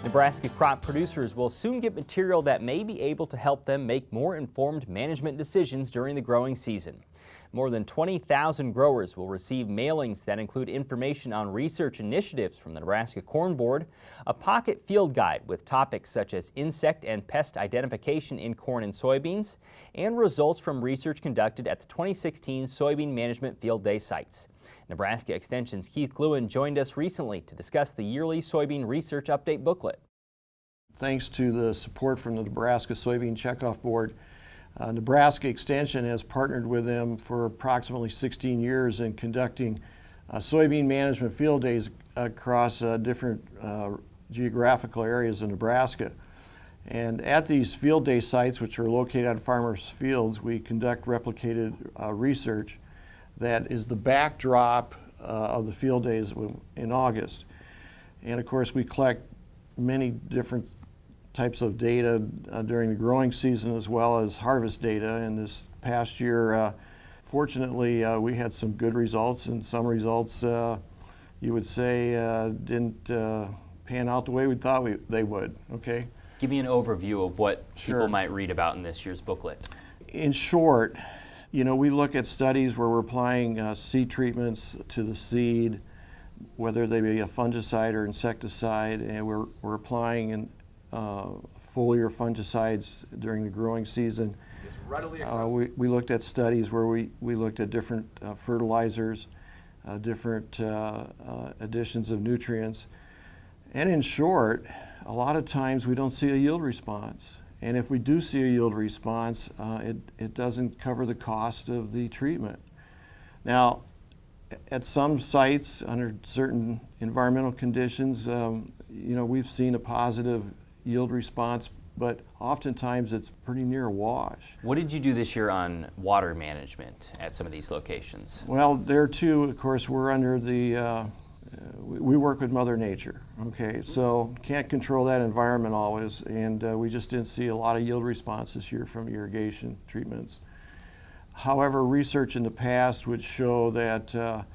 Nebraska crop producers will soon get material that may be able to help them make more informed management decisions during the growing season. More than 20,000 growers will receive mailings that include information on research initiatives from the Nebraska Corn Board, a pocket field guide with topics such as insect and pest identification in corn and soybeans, and results from research conducted at the 2016 Soybean Management Field Day sites. Nebraska Extension's Keith Glewen joined us recently to discuss the yearly soybean research update booklet. Thanks to the support from the Nebraska Soybean Checkoff Board, Nebraska Extension has partnered with them for approximately 16 years in conducting soybean management field days across different geographical areas of Nebraska. And at these field day sites, which are located on farmers' fields, we conduct replicated research that is the backdrop of the field days in August. And of course, we collect many different types of data during the growing season as well as harvest data. And this past year, fortunately, we had some good results, and some results you would say didn't pan out the way we thought they would. Okay. Give me an overview of what people might read about in this year's booklet. In short, you know, we look at studies where we're applying seed treatments to the seed, whether they be a fungicide or insecticide, and we're applying foliar fungicides during the growing season. It's readily accessible. We looked at studies where we looked at different fertilizers, different additions of nutrients. And in short, a lot of times we don't see a yield response. And if we do see a yield response, it doesn't cover the cost of the treatment. Now, at some sites, under certain environmental conditions, you know, we've seen a positive yield response, but oftentimes it's pretty near a wash. What did you do this year on water management at some of these locations? Well, there too, of course, we're under the, we work with Mother Nature, okay? So can't control that environment always, and we just didn't see a lot of yield response this year from irrigation treatments. However, research in the past would show that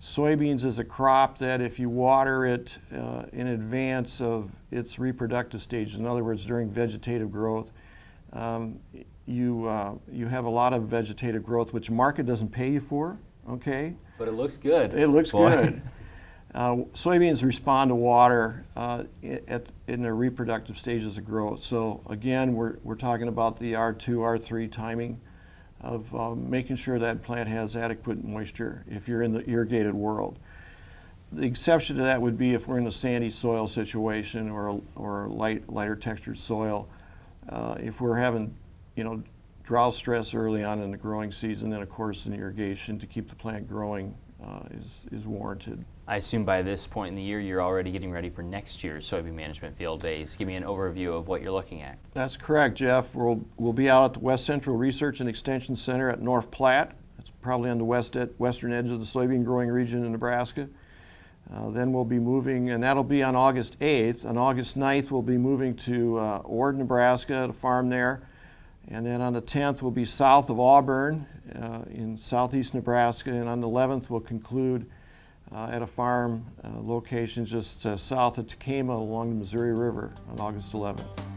soybeans is a crop that if you water it in advance of its reproductive stages, in other words, during vegetative growth, you have a lot of vegetative growth, which market doesn't pay you for, okay? But it looks good. It looks good. Soybeans respond to water in their reproductive stages of growth. So again, we're talking about the R2, R3 timing of making sure that plant has adequate moisture if you're in the irrigated world. The exception to that would be if we're in a sandy soil situation or lighter textured soil. If we're having, you know, drought stress early on in the growing season, then of course an irrigation to keep the plant growing is warranted. I assume by this point in the year you're already getting ready for next year's Soybean Management Field Days. Give me an overview of what you're looking at. That's correct, Jeff. We'll be out at the West Central Research and Extension Center at North Platte. It's probably on the western edge of the soybean growing region in Nebraska. Then we'll be moving, and that'll be on August 8th. On August 9th, we'll be moving to Ord, Nebraska, at a farm there. And then on the 10th, we'll be south of Auburn in southeast Nebraska. And on the 11th, we'll conclude at a farm location just south of Tacoma along the Missouri River on August 11th.